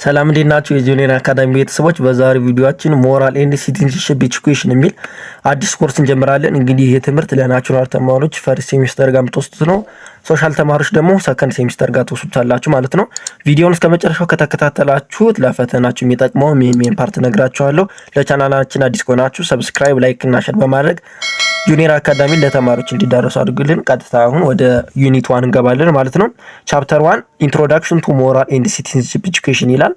ሰላም እንዴት ናችሁ? የጁኒየር አካዳሚ ቤተሰቦች፣ በዛሬው ቪዲዮአችን ሞራል ኤንድ ሲቲዝንሺፕ ኤጁኬሽን የሚል አዲስ ኮርስ እንጀምራለን። እንግዲህ ይህ ትምህርት ለናቹራል ተማሪዎች ፈርስት ሴሚስተር ጋር የምትወስዱት ነው። ሶሻል ተማሪዎች ደግሞ ሰከንድ ሴሚስተር ጋር ትወስዱታላችሁ ማለት ነው። ቪዲዮውን እስከ መጨረሻው ከተከታተላችሁት ለፈተናችሁ የሚጠቅመው ሜን ፓርት ነግራችኋለሁ። ለቻናላችን አዲስ ከሆናችሁ ሰብስክራይብ፣ ላይክ እና ሼር በማድረግ ጁኒየር አካዳሚ ለተማሪዎች እንዲዳረሱ አድርጉልን። ቀጥታ አሁን ወደ ዩኒት 1 እንገባለን ማለት ነው። ቻፕተር 1 ኢንትሮዳክሽን ቱ ሞራል ኤንድ ሲቲዝንሺፕ ኤጁኬሽን ይላል።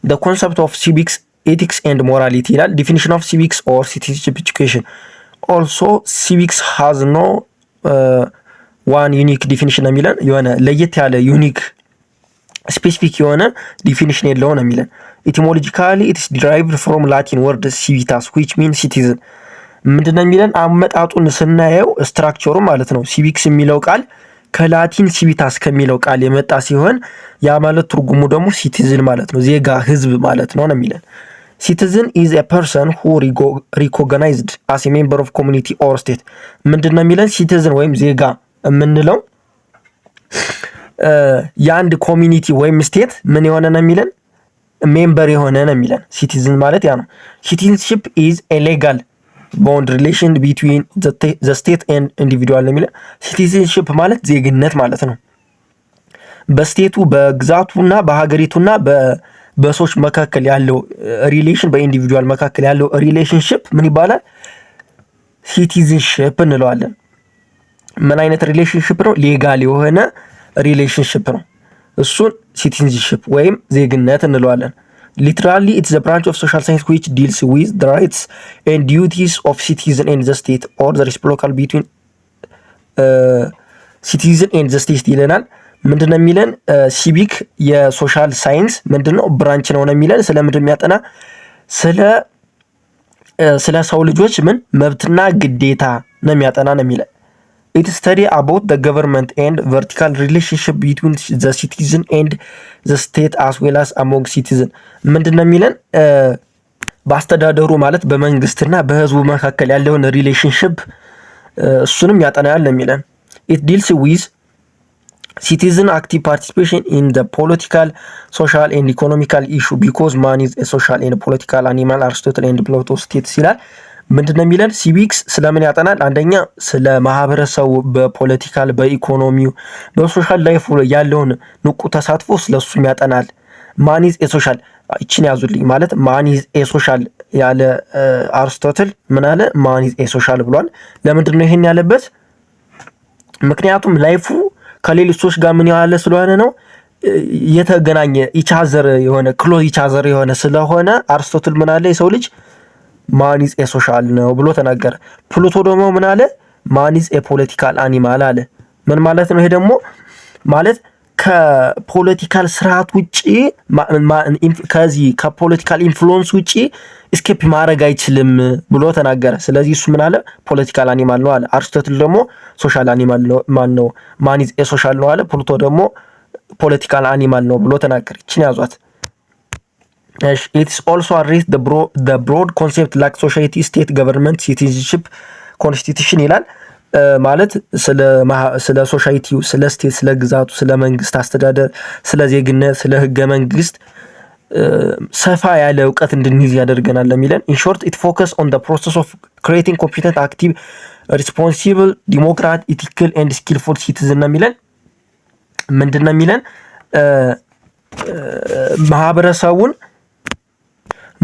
the concept of civics, ethics and morality ይላል። definition of civics or citizenship education. also civics has no one unique definition ነው የሚለን። የሆነ ለየት ያለ ዩኒክ ስፔሲፊክ የሆነ ዲፊኒሽን የለው ነው የሚለን። etymologically it is derived from latin word civitas which means citizen። ምንድነው የሚለን? አመጣጡን ስናየው ስትራክቸሩ ማለት ነው። ሲቪክስ የሚለው ቃል ከላቲን ሲቪታስ ከሚለው ቃል የመጣ ሲሆን ያ ማለት ትርጉሙ ደግሞ ሲቲዝን ማለት ነው፣ ዜጋ ህዝብ ማለት ነው ነው የሚለን። ሲቲዝን ኢዝ ኤ ፐርሰን ሁ ሪኮግናይዝድ አስ ኤ ሜምበር ኦፍ ኮሚኒቲ ኦር ስቴት። ምንድነው የሚለን? ሲቲዝን ወይም ዜጋ የምንለው የአንድ ኮሚኒቲ ወይም ስቴት ምን የሆነ ነው የሚለን? ሜምበር የሆነ ነው የሚለን። ሲቲዝን ማለት ያ ነው። ሲቲዝንሺፕ ኢዝ ኤ ሌጋል ቦንድ ሪሌሽን ቢትዊን ዘ ስቴት ኤንድ ኢንዲቪዱዋል ነው የሚለው። ሲቲዝንሺፕ ማለት ዜግነት ማለት ነው። በስቴቱ በግዛቱና በሀገሪቱና በሰዎች መካከል ያለው ሪሌሽን፣ በኢንዲቪዱዋል መካከል ያለው ሪሌሽንሽፕ ምን ይባላል? ሲቲዝንሺፕ እንለዋለን። ምን አይነት ሪሌሽንሽፕ ነው? ሌጋል የሆነ ሪሌሽንሽፕ ነው። እሱን ሲቲዝንሺፕ ወይም ዜግነት እንለዋለን። Literally, it's the branch of social science which deals with the rights and duties of citizen and the state, or the reciprocal between citizen and the state ይለናል። ምንድነው የሚለን? ሲቪክ የሶሻል ሳይንስ ምንድነው ብራንች ነው የሚለን። ስለ ምንድን የሚያጠና? ስለ ሰው ልጆች ምን መብትና ግዴታ ነው የሚያጠና ነው የሚለን። It study about the government and vertical relationship between the citizen and the state as well as among citizen. ምንድነው የሚለን? በአስተዳደሩ ማለት በመንግስትና በህዝቡ መካከል ያለውን ሪሌሽንሽፕ እሱንም ያጠናል ነው የሚለን። It deals with citizen active participation in the political, social and economical issue because man is a social and political animal, Aristotle and Plato states ይላል። ምንድነው የሚለን? ሲቪክስ ስለምን ያጠናል? አንደኛ ስለ ማህበረሰቡ በፖለቲካል፣ በኢኮኖሚው፣ በሶሻል ላይፍ ያለውን ንቁ ተሳትፎ ስለሱም ያጠናል። ማኒዝ ኤሶሻል እቺን ያዙልኝ ማለት ማኒዝ ኤሶሻል ያለ አርስቶትል ምን አለ? ማኒዝ ኤሶሻል ብሏል። ለምንድን ነው ይሄን ያለበት? ምክንያቱም ላይፉ ከሌሎች ሰዎች ጋር ምን ያለ ስለሆነ ነው፣ የተገናኘ ኢቻዘር የሆነ ክሎዝ ኢቻዘር የሆነ ስለሆነ አርስቶትል ምን አለ? የሰው ልጅ ማኒዝ ኤ ሶሻል ነው ብሎ ተናገረ። ፕሉቶ ደግሞ ምን አለ? ማኒዝ ኤ ፖለቲካል አኒማል አለ። ምን ማለት ነው? ይሄ ደግሞ ማለት ከፖለቲካል ስርዓት ውጪ ከዚህ ከፖለቲካል ኢንፍሉዌንስ ውጪ እስኬፕ ማድረግ አይችልም ብሎ ተናገረ። ስለዚህ እሱ ምን አለ? ፖለቲካል አኒማል ነው አለ። አርስቶትል ደግሞ ሶሻል አኒማል ነው ማነው? ማኒዝ ኤ ሶሻል ነው አለ። ፕሉቶ ደግሞ ፖለቲካል አኒማል ነው ብሎ ተናገረ። እቺን ያዟት። It's also addressed the broad concept like society, state, government, citizenship, constitution ይላል። ማለት ስለ ሶሳይቲው፣ ስለ ስቴት፣ ስለ ግዛቱ፣ ስለ መንግስት አስተዳደር፣ ስለ ዜግነት፣ ስለ ህገ መንግስት ሰፋ ያለ እውቀት እንድንይዝ ያደርገናል ለሚለን። in short it focus on the process of creating competent, active, responsible, democratic, ethical and skillful citizen ነው የሚለን። ምንድነው የሚለን?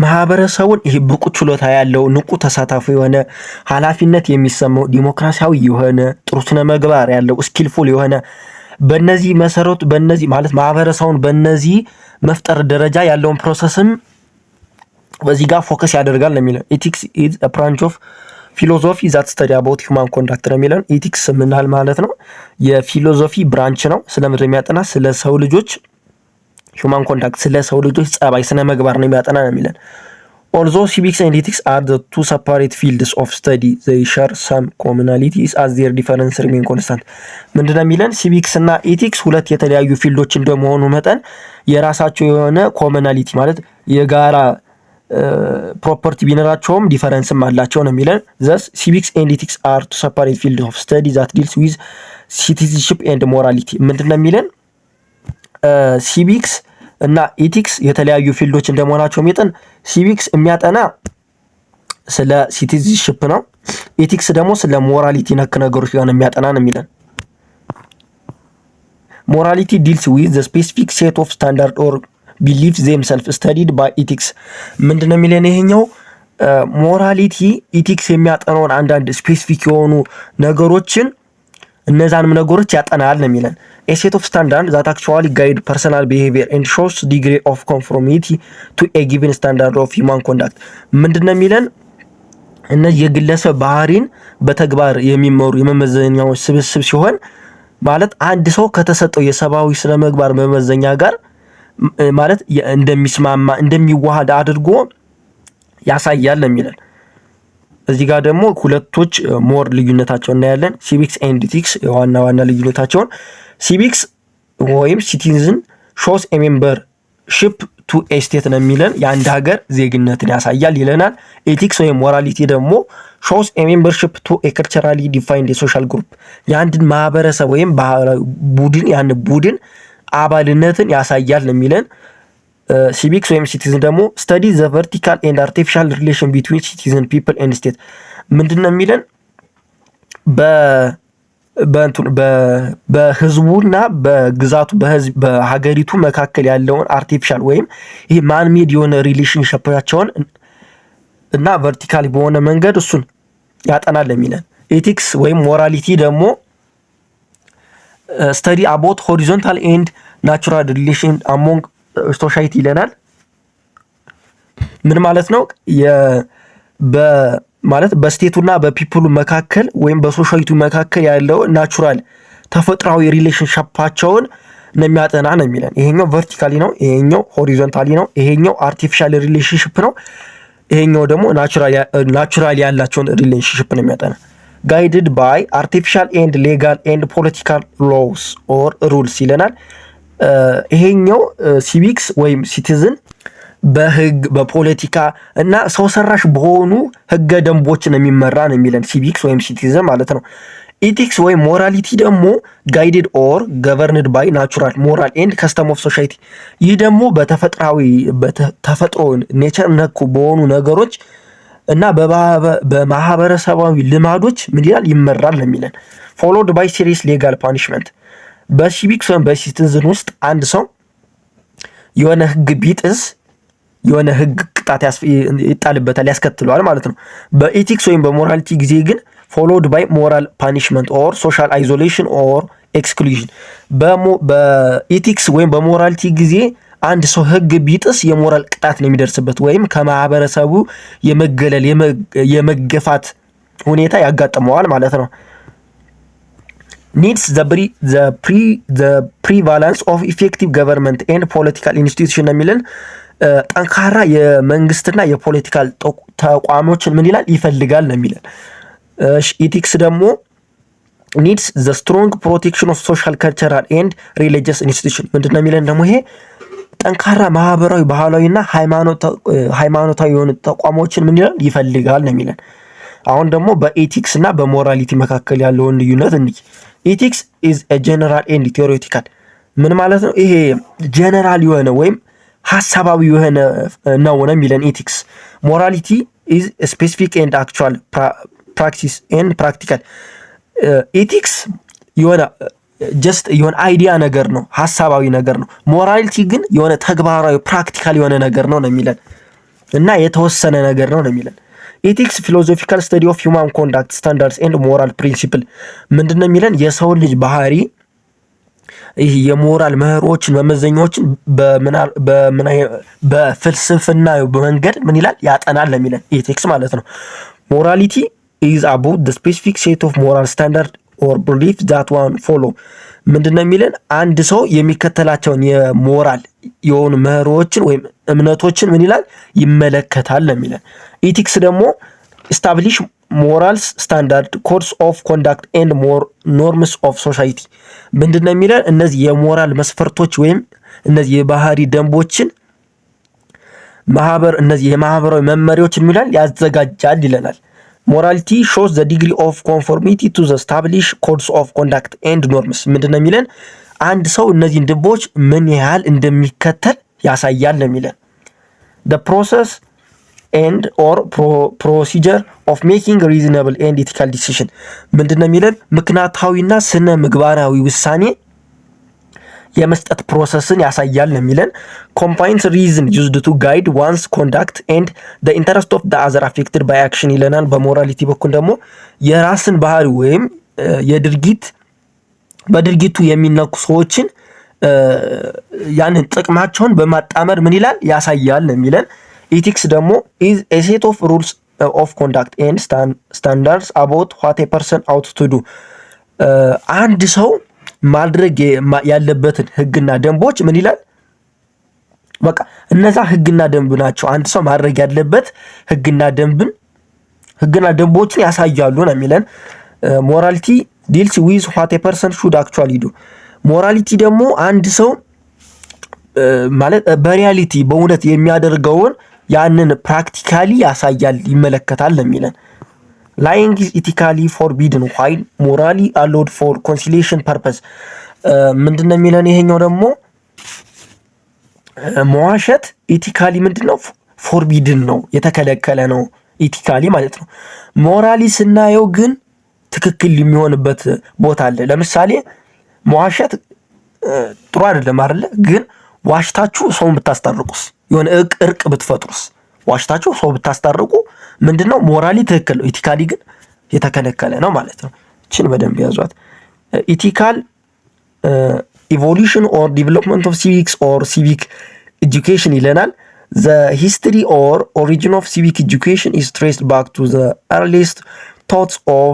ማህበረሰቡን ይሄ ብቁ ችሎታ ያለው ንቁ ተሳታፊ የሆነ ኃላፊነት የሚሰማው ዲሞክራሲያዊ የሆነ ጥሩ ስነ ምግባር ያለው ስኪልፉል የሆነ በእነዚህ መሰረቱ በእነዚህ ማለት ማህበረሰቡን በእነዚህ መፍጠር ደረጃ ያለውን ፕሮሰስም በዚህ ጋር ፎከስ ያደርጋል ነው የሚለው። ኤቲክስ ኢዝ አ ብራንች ኦፍ ፊሎሶፊ ዛት ስተዲ አባውት ሂውማን ኮንዳክት ነው የሚለው። ኤቲክስ ምናል ማለት ነው? የፊሎሶፊ ብራንች ነው። ስለምንድን የሚያጠና? ስለ ሰው ልጆች ሂውማን ኮንዳክት፣ ስለ ሰው ልጆች ጸባይ፣ ስነ ምግባር ነው የሚያጠና ነው የሚለን። although civics and ethics are the two separate fields of study they share some commonalities as their difference remain constant. ምንድነው የሚለን? ሲቪክስ እና ኤቲክስ ሁለት የተለያዩ ፊልዶች እንደመሆኑ መጠን የራሳቸው የሆነ ኮመናሊቲ ማለት የጋራ ፕሮፐርቲ ቢኖራቸውም ዲፈረንስም አላቸው ነው የሚለን። thus civics and ethics are two separate fields of study that deals with citizenship and morality. ምንድነው የሚለን? ሲቪክስ እና ኢቲክስ የተለያዩ ፊልዶች እንደመሆናቸው መጠን ሲቪክስ የሚያጠና ስለ ሲቲዝንሺፕ ነው። ኢቲክስ ደግሞ ስለ ሞራሊቲ ነክ ነገሮች ጋር የሚያጠና ነው የሚለን። ሞራሊቲ ዲልስ ዊዝ ዘ ስፔሲፊክ ሴት ኦፍ ስታንዳርድ ኦር ቢሊፍ ዜም ሰልፍ ስተዲድ ባይ ኢቲክስ። ምንድነው የሚለን ይሄኛው ሞራሊቲ ኢቲክስ የሚያጠናውን አንዳንድ ስፔሲፊክ የሆኑ ነገሮችን እነዛንም ነገሮች ያጠናል ነው የሚለን። a set of standards that actually guide personal behavior and shows degree of conformity to a given standard of human conduct። ምንድነው የሚለን እነዚህ የግለሰብ ባህሪን በተግባር የሚመሩ የመመዘኛዎች ስብስብ ሲሆን ማለት አንድ ሰው ከተሰጠው የሰብአዊ ስነ ምግባር መመዘኛ ጋር ማለት እንደሚስማማ እንደሚዋሃድ አድርጎ ያሳያል ነው የሚለን። እዚህ ጋር ደግሞ ሁለቶች ሞር ልዩነታቸውን እናያለን። ሲቪክስ ኤንድ ኢቲክስ ዋና ዋና ልዩነታቸውን ሲቪክስ ወይም ሲቲዝን ሾስ ኤ ሜምበርሺፕ ቱ ኤ ስቴት ነው የሚለን የአንድ ሀገር ዜግነትን ያሳያል ይለናል። ኤቲክስ ወይም ሞራሊቲ ደግሞ ሾስ ኤ ሜምበርሺፕ ቱ ኤ ካልቸራሊ ዲፋይንድ የሶሻል ግሩፕ የአንድን ማህበረሰብ ወይም ቡድን ያን ቡድን አባልነትን ያሳያል ነው የሚለን። ሲቪክስ ወይም ሲቲዝን ደግሞ ስተዲ ዘ ቨርቲካል ኤንድ አርቲፊሻል ሪሌሽን ቢትዊን ሲቲዝን ፒፕል ኤንድ ስቴት ምንድነው የሚለን በህዝቡና በግዛቱ በሀገሪቱ መካከል ያለውን አርቲፊሻል ወይም ይሄ ማንሜድ የሆነ ሪሌሽንሺፓቸውን እና ቨርቲካሊ በሆነ መንገድ እሱን ያጠናል የሚለን። ኤቲክስ ወይም ሞራሊቲ ደግሞ ስተዲ አባውት ሆሪዞንታል ኤንድ ናቹራል ሪሌሽን አሞንግ ሶሳይቲ ይለናል። ምን ማለት ነው? ማለት በስቴቱና በፒፕሉ መካከል ወይም በሶሳይቲው መካከል ያለው ናቹራል ተፈጥሯዊ ሪሌሽንሺፓቸውን ነው የሚያጠና ነው የሚለን። ይሄኛው ቨርቲካሊ ነው፣ ይሄኛው ሆሪዞንታሊ ነው፣ ይሄኛው አርቲፊሻል ሪሌሽንሺፕ ነው፣ ይሄኛው ደግሞ ናቹራል ያላቸውን ሪሌሽንሺፕ ነው የሚያጠና። ጋይድድ ባይ አርቲፊሻል ኤንድ ሌጋል ኤንድ ፖለቲካል ሎውስ ኦር ሩልስ ይለናል። ይሄኛው ሲቪክስ ወይም ሲቲዝን በህግ በፖለቲካ እና ሰው ሰራሽ በሆኑ ህገ ደንቦችን የሚመራ ነው የሚለን ሲቪክስ ወይም ሲቲዝን ማለት ነው። ኢቲክስ ወይም ሞራሊቲ ደግሞ ጋይድድ ኦር ገቨርንድ ባይ ናቹራል ሞራል ኤንድ ከስተም ኦፍ ሶሳይቲ ይህ ደግሞ በተፈጥሮ ኔቸር ነኩ በሆኑ ነገሮች እና በማህበረሰባዊ ልማዶች ምን ይላል ይመራል ነው የሚለን። ፎሎድ ባይ ሲሪየስ ሌጋል ፓኒሽመንት በሲቪክስ ወይም በሲቲዝን ውስጥ አንድ ሰው የሆነ ህግ ቢጥስ የሆነ ህግ ቅጣት ይጣልበታል ያስከትለዋል ማለት ነው። በኢቲክስ ወይም በሞራሊቲ ጊዜ ግን ፎሎድ ባይ ሞራል ፓኒሽመንት ኦር ሶሻል አይዞሌሽን ኦር ኤክስክሉዥን። በኢቲክስ ወይም በሞራሊቲ ጊዜ አንድ ሰው ህግ ቢጥስ የሞራል ቅጣት ነው የሚደርስበት ወይም ከማህበረሰቡ የመገለል የመገፋት ሁኔታ ያጋጥመዋል ማለት ነው። needs the prevalence of effective government and political institution ነው የሚለን ጠንካራ የመንግስትና የፖለቲካል ተቋሞችን ምን ይላል ይፈልጋል ነው የሚለን። ኢቲክስ ደግሞ needs the strong protection of social cultural and religious institution ምንድነው የሚለን ደግሞ ይሄ ጠንካራ ማህበራዊ ባህላዊና ሃይማኖታዊ የሆኑ ተቋሞችን ምን ይላል ይፈልጋል ነው የሚለን። አሁን ደግሞ በኤቲክስ እና በሞራሊቲ መካከል ያለውን ልዩነት እንይ። ኤቲክስ is a general and theoretical ምን ማለት ነው? ይሄ ጀነራል የሆነ ወይም ሐሳባዊ የሆነ ነው የሚለን ኤቲክስ። ሞራሊቲ is a specific and actual practice and practical ኤቲክስ የሆነ ጀስት የሆነ አይዲያ ነገር ነው፣ ሐሳባዊ ነገር ነው። ሞራሊቲ ግን የሆነ ተግባራዊ ፕራክቲካል የሆነ ነገር ነው የሚለን እና የተወሰነ ነገር ነው የሚለን። ኤቲክስ ፊሎሶፊካል ስተዲ ኦፍ ሂውማን ኮንዳክት ስታንዳርድስ ኤንድ ሞራል ፕሪንሲፕል ምንድነው የሚለን የሰው ልጅ ባህሪ ይህ የሞራል መርሆችን መመዘኛዎችን በፍልስፍና መንገድ ምን ይላል ያጠናል የሚለን ኤቲክስ ማለት ነው። ሞራሊቲ is about the specific set of moral standard or belief that one follow ምንድነው የሚለን አንድ ሰው የሚከተላቸውን የሞራል የሆኑ መርሆችን ወይም እምነቶችን ምን ይላል ይመለከታል የሚለን። ኢቲክስ ደግሞ establish morals standard codes of conduct and more norms of society ምንድነው የሚለን እነዚህ የሞራል መስፈርቶች ወይም እነዚህ የባህሪ ደንቦችን እነዚህ የማህበራዊ መመሪያዎችን ምን ይላል ያዘጋጃል ይለናል። ሞራሊቲ shows the degree of conformity to the established codes of conduct and norms ምንድነው የሚለን አንድ ሰው እነዚህን ደንቦች ምን ያህል እንደሚከተል ያሳያል ነው የሚለን። the process and or procedure of making reasonable and ethical decision ምንድነው የሚለን? ምክንያታዊና ስነ ምግባራዊ ውሳኔ የመስጠት ፕሮሰስን ያሳያል ነው የሚለን። combines reason used to guide one's conduct and the interest of the other affected by action ይለናል። በሞራሊቲ በኩል ደግሞ የራስን ባህሪ ወይም በድርጊቱ የሚነኩ ሰዎችን ያንን ጥቅማቸውን በማጣመር ምን ይላል? ያሳያል ነው የሚለን። ኢቲክስ ደግሞ is a set of rules of conduct and standards about what a person ought to do አንድ ሰው ማድረግ ያለበትን ህግና ደንቦች ምን ይላል? በቃ እነዛ ህግና ደንብ ናቸው። አንድ ሰው ማድረግ ያለበት ህግና ደንቦችን ያሳያሉ ነው የሚለን። ሞራሊቲ ዲልስ ዊዝ what a person should actually do ሞራሊቲ ደግሞ አንድ ሰው ማለት በሪያሊቲ በእውነት የሚያደርገውን ያንን ፕራክቲካሊ ያሳያል ይመለከታል ነው የሚለን። lying is ethically forbidden while morally allowed for conciliation purpose ምንድነው የሚለን? ይሄኛው ደግሞ መዋሸት ኢቲካሊ ምንድነው? ፎርቢድን ነው፣ የተከለከለ ነው ኢቲካሊ ማለት ነው። ሞራሊ ስናየው ግን ትክክል የሚሆንበት ቦታ አለ። ለምሳሌ መዋሸት ጥሩ አይደለም አይደለ? ግን ዋሽታችሁ ሰውን ብታስታርቁስ፣ የሆነ እርቅ ብትፈጥሩስ፣ ዋሽታችሁ ሰው ብታስታርቁ ምንድነው? ሞራሊ ትክክል ነው፣ ኢቲካሊ ግን የተከለከለ ነው ማለት ነው። እችን በደንብ ያዟት። ኢቲካል ኢቮሉሽን ኦር ዲቨሎፕመንት ኦፍ ሲቪክስ ኦር ሲቪክ ኤጁኬሽን ይለናል። the history or origin of civic education is traced back to the earliest thoughts of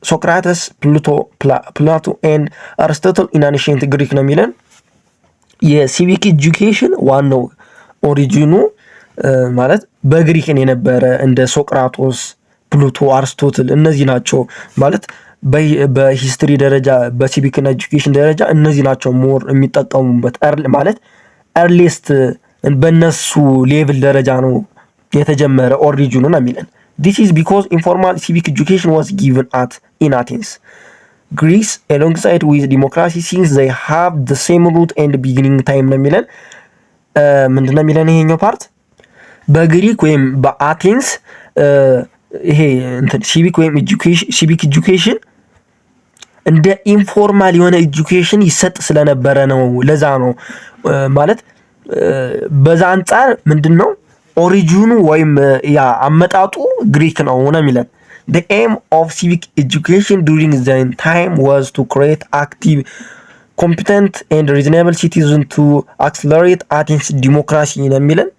Socrates, Plato and Aristotle in ancient Greek ነው የሚለን። የሲቪክ ኤጁኬሽን ዋናው ኦሪጂኑ ማለት በግሪክን የነበረ እንደ ሶቅራጦስ፣ ፕሉቶ፣ አርስቶትል እነዚህ ናቸው ማለት በሂስትሪ ደረጃ በሲቪክና ኤጁኬሽን ደረጃ እነዚህ ናቸው ሞር የሚጠቀሙበት ማለት ኤርሊስት በነሱ ሌቭል ደረጃ ነው የተጀመረ ኦሪጂኑ ነው የሚለን። this is because informal civic education was given in Athens, Greece alongside with democracy since they have the same root and beginning time ነው የሚለን። ምንድነው የሚለን ይሄኛው ፓርት? በግሪክ ወይም በአቴንስ ይሄ እንትን ሲቪክ ኤጁኬሽን እንደ ኢንፎርማል የሆነ ኤጁኬሽን ይሰጥ ስለነበረ ነው። ለዛ ነው ማለት በዛ አንፃር ምንድነው ኦሪጂኑ ወይም ያ አመጣጡ ግሪክ ነው ነው የሚለን። the aim of civic education during that time was to create active, competent and reasonable citizens to accelerate Athens democracy ነው የሚለን።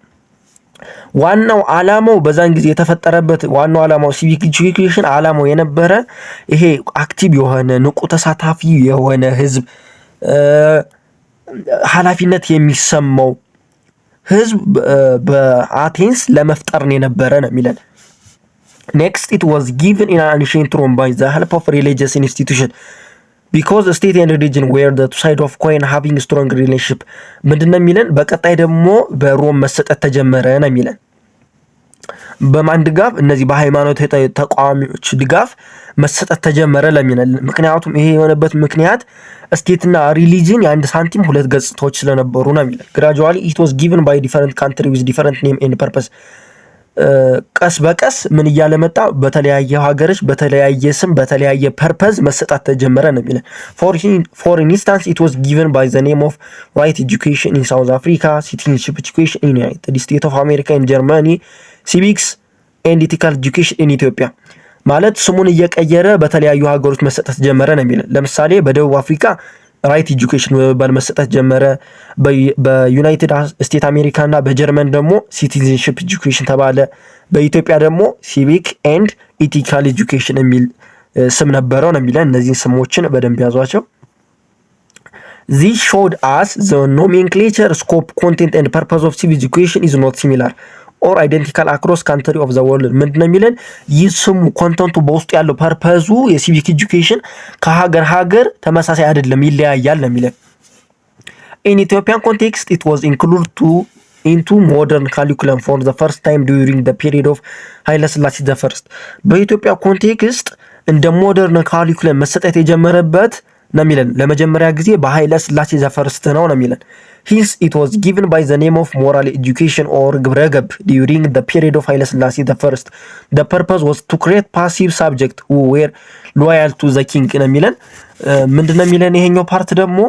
ዋናው ዓላማው በዛን ጊዜ የተፈጠረበት ዋናው ዓላማው ሲቪክ ኤጁኬሽን ዓላማው የነበረ ይሄ አክቲቭ የሆነ ንቁ ተሳታፊ የሆነ ህዝብ ኃላፊነት የሚሰማው ህዝብ በአቴንስ ለመፍጠር ነው የነበረ ነው የሚለን። next it was given in an ancient Rome by the help of religious institution because the state and religion were the two sides of coin having strong relationship ምንድነው የሚለን። በቀጣይ ደግሞ በሮም መሰጠት ተጀመረ ነው የሚለን። በማን ድጋፍ? እነዚህ በሃይማኖት ተቋሚዎች ድጋፍ መሰጠት ተጀመረ ለሚለን። ምክንያቱም ይሄ የሆነበት ምክንያት ስቴትና ሪሊጅን የአንድ ሳንቲም ሁለት ገጽታዎች ስለነበሩ ነው የሚለን። gradually it was given by different country with different name and purpose ቀስ በቀስ ምን እያለ መጣ? በተለያየ ሀገሮች በተለያየ ስም በተለያየ ፐርፐዝ መሰጣት ተጀመረ ነው የሚለን። for instance it was given by the name of right education in South Africa, citizenship education in United States of America, in Germany, civics and ethical education in Ethiopia ማለት ስሙን እየቀየረ በተለያዩ ሀገሮች መሰጠት ጀመረ ነው የሚለን። ለምሳሌ በደቡብ አፍሪካ ራይት ኤጁኬሽን በመባል መሰጠት ጀመረ። በዩናይትድ ስቴትስ አሜሪካ እና በጀርመን ደግሞ ሲቲዝንሺፕ ኤጁኬሽን ተባለ። በኢትዮጵያ ደግሞ ሲቪክ ኤንድ ኢቲካል ኤጁኬሽን የሚል ስም ነበረው ነው የሚለን። እነዚህን ስሞችን በደንብ ያዟቸው። this showed us the nomenclature, scope, content and purpose of civic education is not similar or identical across country of the world ምንድነው የሚለን? ይህ ስሙ ኮንተንቱ በውስጡ ያለው ፐርፐዙ የሲቪክ ኤጁኬሽን ከሀገር ተመሳሳይ አይደለም፣ ይለያያል ነው የሚለን። in Ethiopian context it was included into modern curriculum for the first time during the period of ኃይለ ሥላሴ the first በኢትዮጵያ ኮንቴክስት እንደ ሞደርን ካሪኩለም መሰጠት የጀመረበት ነው የሚለን። ለመጀመሪያ ጊዜ በኃይለ ሥላሴ the first ነው የሚለን። Hence, it was given by the name of moral education or ግብረገብ during the period of ኃይለ ሥላሴ the first. The purpose was to create passive subject who were loyal to the king ነው የሚለን። ምንድነው የሚለን ይሄኛው ፓርት ደግሞ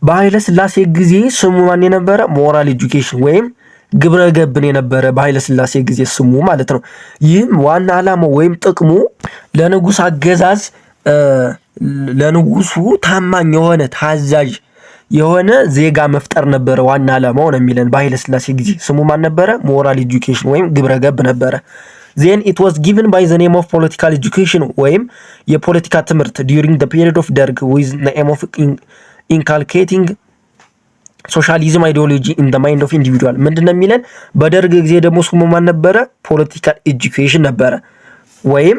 በኃይለ ሥላሴ ጊዜ ስሙ ማን የነበረ ሞራል ኤጁኬሽን ወይም ግብረ ገብን የነበረ በኃይለ ሥላሴ ጊዜ ስሙ ማለት ነው። ይህም ዋና ዓላማው ወይም ጥቅሙ ለንጉስ አገዛዝ ለንጉሱ ታማኝ የሆነ ታዛዥ የሆነ ዜጋ መፍጠር ነበረ ዋና ዓላማው ነው የሚለን። በኃይለ ሥላሴ ጊዜ ስሙ ማን ነበረ? ሞራል ኤጁኬሽን ወይም ግብረ ገብ ነበረ። then it was given by the name of political education ወይም የፖለቲካ ትምህርት during the period of ደርግ with the aim of inculcating ሶሻሊዝም አይዲዮሎጂ ኢን ዘ ማይንድ ኦፍ ኢንዲቪጁዋል። ምንድነው የሚለን? በደርግ ጊዜ ደግሞ ስሙ ማን ነበረ? ፖለቲካል ኤጁኬሽን ነበረ ወይም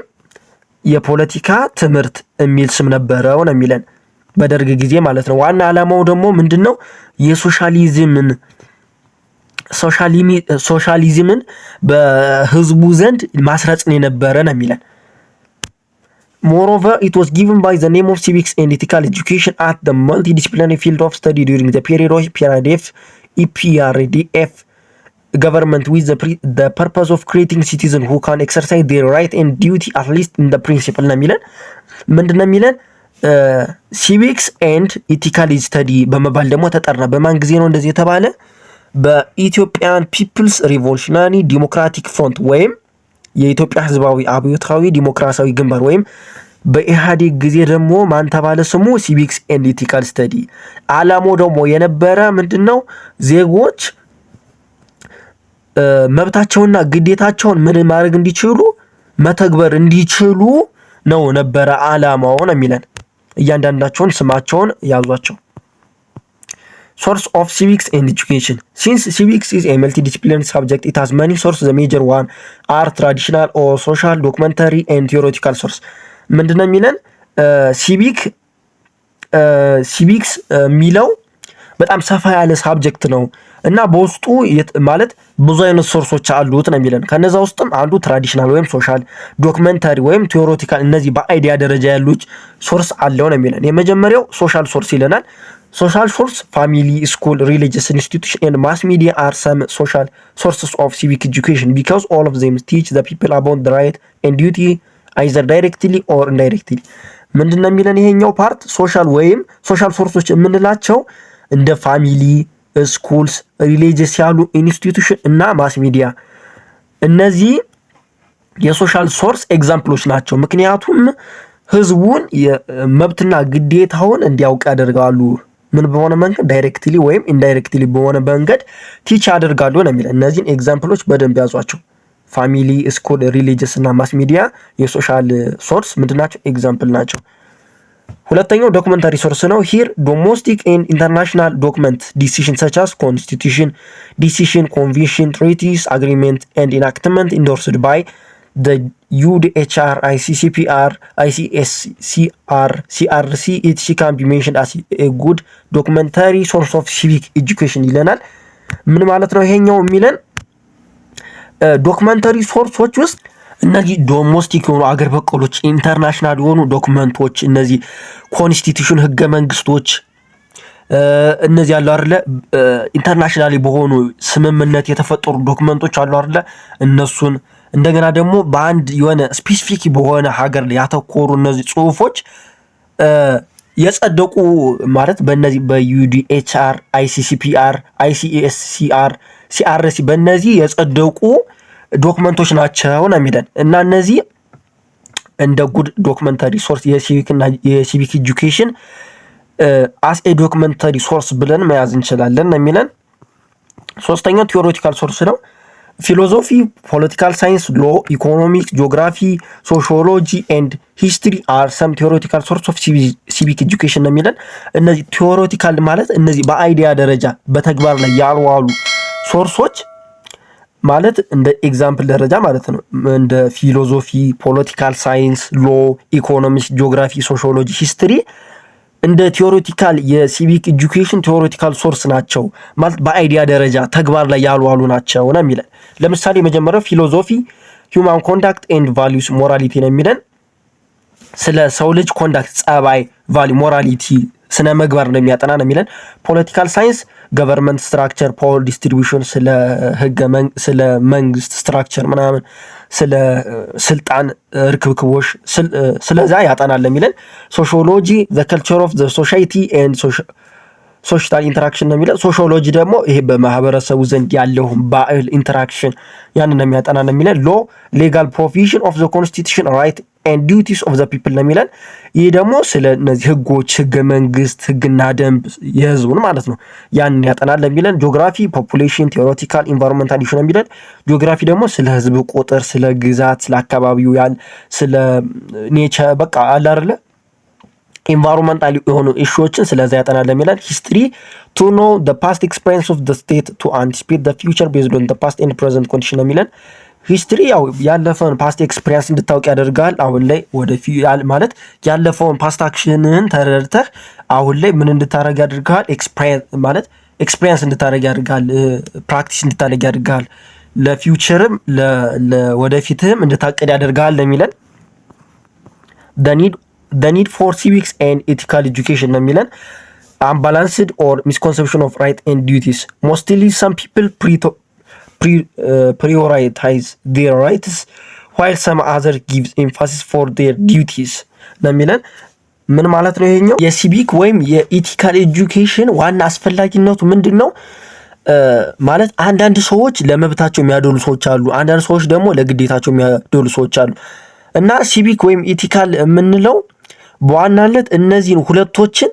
የፖለቲካ ትምህርት የሚል ስም ነበረው ነው የሚለን በደርግ ጊዜ ማለት ነው። ዋና ዓላማው ደግሞ ምንድነው? ሶሻሊዝምን በህዝቡ ዘንድ ማስረጽ የነበረ ነው የሚለን። Moreover, it was given by the name of civics and ethical education at the multidisciplinary field of study during the period of EPRDF government with the purpose of creating citizens who can exercise their right and duty at least in the principle ነው የሚለን። ምንድነው የሚለን? ሲቪክስ ኤንድ ኢቲካል ስተዲ በመባል ደግሞ ተጠራ። በማን ጊዜ ነው እንደዚህ የተባለ? በኢትዮጵያን ፒፕልስ ሪቮሉሽናሪ ዲሞክራቲክ ፍሮንት ወይም የኢትዮጵያ ህዝባዊ አብዮታዊ ዲሞክራሲያዊ ግንባር ወይም በኢህአዴግ ጊዜ ደግሞ ማን ተባለ ስሙ? ሲቪክስ ኤንድ ኢቲካል ስተዲ። ዓላማው ደግሞ የነበረ ምንድነው? ዜጎች መብታቸውና ግዴታቸውን ምን ማድረግ እንዲችሉ መተግበር እንዲችሉ ነው ነበረ ዓላማው ነው የሚለን። እያንዳንዳቸውን ስማቸውን ያዟቸው። Source of civics and education. Since civics is a multidisciplinary subject, it has many sources. The major one are traditional or social, documentary and theoretical source. ምንድነው የሚለን? ሲቪክስ የሚለው በጣም ሰፋ ያለ ሳብጀክት ነው እና በውስጡ ማለት ብዙ አይነት ሶርሶች አሉት ነው የሚለን። ከነዛ ውስጥም አንዱ ትራዲሽናል ወይም ሶሻል፣ ዶክመንታሪ ወይም ቴዎሬቲካል፣ እነዚህ በአይዲያ ደረጃ ያሉት ሶርስ አለው ነው የሚለን። የመጀመሪያው ሶሻል ሶርስ ይለናል። Social source, family, school, religious institution, and mass media are some social sources of civic education because all of them teach the people about the right and duty either directly or indirectly. ምንድነው የሚለን ይሄኛው ፓርት? ሶሻል ወይም ሶሻል ሶርሶች የምንላቸው እንደ ፋሚሊ፣ ስኩልስ፣ ሪሊጂየስ ያሉ ኢንስቲትዩሽን እና ማስ ሚዲያ እነዚህ የሶሻል ሶርስ ኤግዛምፕሎች ናቸው። ምክንያቱም ህዝቡን መብትና ግዴታውን እንዲያውቅ ያደርጋሉ። ምን በሆነ መንገድ? ዳይሬክትሊ ወይም ኢንዳይሬክትሊ በሆነ መንገድ ቲች ያደርጋሉ ነው የሚለው። እነዚህን ኤግዛምፕሎች በደንብ ያዟቸው። ፋሚሊ፣ ስኩል፣ ሪሊጂየስ እና ማስ ሚዲያ የሶሻል ሶርስ ምንድናቸው? ኤግዛምፕል ናቸው። ሁለተኛው ዶክመንታሪ ሶርስ ነው። ሂር ዶሜስቲክ ኤንድ ኢንተርናሽናል ዶክመንት ዲሲሽን ሰች አስ ኮንስቲቱሽን፣ ዲሲሽን፣ ኮንቬንሽን፣ ትሪቲስ፣ አግሪሜንት ኤንድ ኢናክትመንት ኢንዶርስድ ባይ the UDHR, ICCPR, ICSCR, CRC, etc. can be mentioned as a good documentary source of civic education ይለናል። ምን ማለት ነው ይሄኛው የሚለን? ዶክመንታሪ ሶርሶች ውስጥ እነዚህ ዶሜስቲክ የሆኑ አገር በቀሎች፣ ኢንተርናሽናል የሆኑ ዶክመንቶች፣ እነዚህ ኮንስቲቱሽን ህገ መንግስቶች እነዚህ ያሉ አይደለ? ኢንተርናሽናሊ በሆኑ ስምምነት የተፈጠሩ ዶክመንቶች አሉ አይደለ? እነሱን እንደገና ደግሞ በአንድ የሆነ ስፔሲፊክ በሆነ ሀገር ላይ ያተኮሩ እነዚህ ጽሁፎች የጸደቁ ማለት በእነዚህ በዩዲኤችአር፣ አይሲሲፒአር፣ አይሲኤስሲአር፣ ሲአርሲ በእነዚህ የጸደቁ ዶክመንቶች ናቸው ነው የሚለን እና እነዚህ እንደ ጉድ ዶክመንታሪ ሶርስ የሲቪክ ኤጁኬሽን አስ ኤ ዶክመንታሪ ሶርስ ብለን መያዝ እንችላለን ነው የሚለን። ሶስተኛው ቲዎሬቲካል ሶርስ ነው። ፊሎሶፊ፣ ፖለቲካል ሳይንስ፣ ሎ፣ ኢኮኖሚክስ፣ ጂኦግራፊ፣ ሶሺዮሎጂ ኤንድ ሂስትሪ አር ሰም ቲዎሬቲካል ሶርስ ኦፍ ሲቪክ ኤጁኬሽን ነው የሚለን። እነዚህ ቲዎሬቲካል ማለት እነዚህ በአይዲያ ደረጃ በተግባር ላይ ያልዋሉ ሶርሶች ማለት እንደ ኤግዛምፕል ደረጃ ማለት ነው። እንደ ፊሎሶፊ፣ ፖለቲካል ሳይንስ፣ ሎ፣ ኢኮኖሚክስ፣ ጂኦግራፊ፣ ሶሺዮሎጂ፣ ሂስትሪ እንደ ቲዎሬቲካል የሲቪክ ኤጁኬሽን ቲዎሬቲካል ሶርስ ናቸው ማለት በአይዲያ ደረጃ ተግባር ላይ ያልዋሉ ናቸው ነው የሚለን። ለምሳሌ የመጀመሪያው ፊሎሶፊ ሂውማን ኮንዳክት ኤንድ ቫሊዩስ ሞራሊቲ ነው የሚለን። ስለ ሰው ልጅ ኮንዳክት፣ ጸባይ፣ ቫሊ፣ ሞራሊቲ ስነ ምግባር ነው የሚያጠና ነው የሚለን። ፖለቲካል ሳይንስ ገቨርንመንት ስትራክቸር፣ ፓወር ዲስትሪቢዩሽን፣ ስለ መንግስት ስትራክቸር ምናምን፣ ስለ ስልጣን ርክብክቦች ስለዛ ያጠናል የሚለን። ሶሺዮሎጂ ዘ ከልቸር ኦፍ ዘ ሶሳይቲ ኤንድ ሶሻል ኢንተራክሽን ነው የሚለን። ሶሺዮሎጂ ደግሞ ይሄ በማህበረሰቡ ዘንድ ያለው ባህል ኢንተራክሽን ያንን ነው የሚያጠና ነው የሚለን። ሎ ሌጋል ፕሮቪዥን ኦፍ ዘ ኮንስቲቱሽን ራይት ኤንድ ዲዩቲስ ኦፍ ዘ ፒፕል ነው የሚለን። ይህ ደግሞ ስለ እነዚህ ህጎች፣ ህገ መንግስት፣ ህግና ደንብ የህዝቡን ማለት ነው ያንን ያጠናል የሚለን። ጂኦግራፊ ፖፑሌሽን፣ ቴዎሬቲካል፣ ኢንቫይሮንመንታል ኢሹ ነው የሚለን። ጂኦግራፊ ደግሞ ስለ ህዝብ ቁጥር፣ ስለ ግዛት፣ ስለ አካባቢው ስለ ኔቸር በቃ አለ አይደለ ኢንቫይሮንመንታል የሆኑ ኢሹዎችን ስለዛ ያጠናል የሚለን። ሂስትሪ ቱ ኖ ዘ ፓስት ኤክስፒሪየንስ ኦፍ ዘ ስቴት ቱ አንቲሲፔት ዘ ፊውቸር ቤዝድ ኦን ዘ ፓስት ኤንድ ፕሬዘንት ኮንዲሽን ነው የሚለን። ሂስትሪ ያው ያለፈውን ፓስት ኤክስፒሪየንስ እንድታውቅ ያደርጋል። አሁን ላይ ማለት ያለፈውን ፓስት አክሽንን ተረድተህ አሁን ላይ ምን እንድታረግ ያደርጋል? ኤክስፒሪየንስ እንድታረግ ያደርጋል። ፕራክቲስ እንድታረግ ያደርጋል። ለፊውቸርም ለወደፊትህም እንድታቅድ ያደርጋል የሚለን። the need for civics and ethical education ነው የሚለን። unbalanced or misconception of right and duties mostly some people prioritize their rights while some other gives emphasis for their duties ነው የሚለን። ምን ማለት ነው ይሄኛው? የሲቪክ ወይም የኢቲካል ኤጁኬሽን ዋና አስፈላጊነቱ ምንድን ነው ማለት አንዳንድ ሰዎች ለመብታቸው የሚያደሉ ሰዎች አሉ፣ አንዳንድ ሰዎች ደግሞ ለግዴታቸው የሚያደሉ ሰዎች አሉ። እና ሲቪክ ወይም ኢቲካል የምንለው በዋናነት እነዚህን ሁለቶችን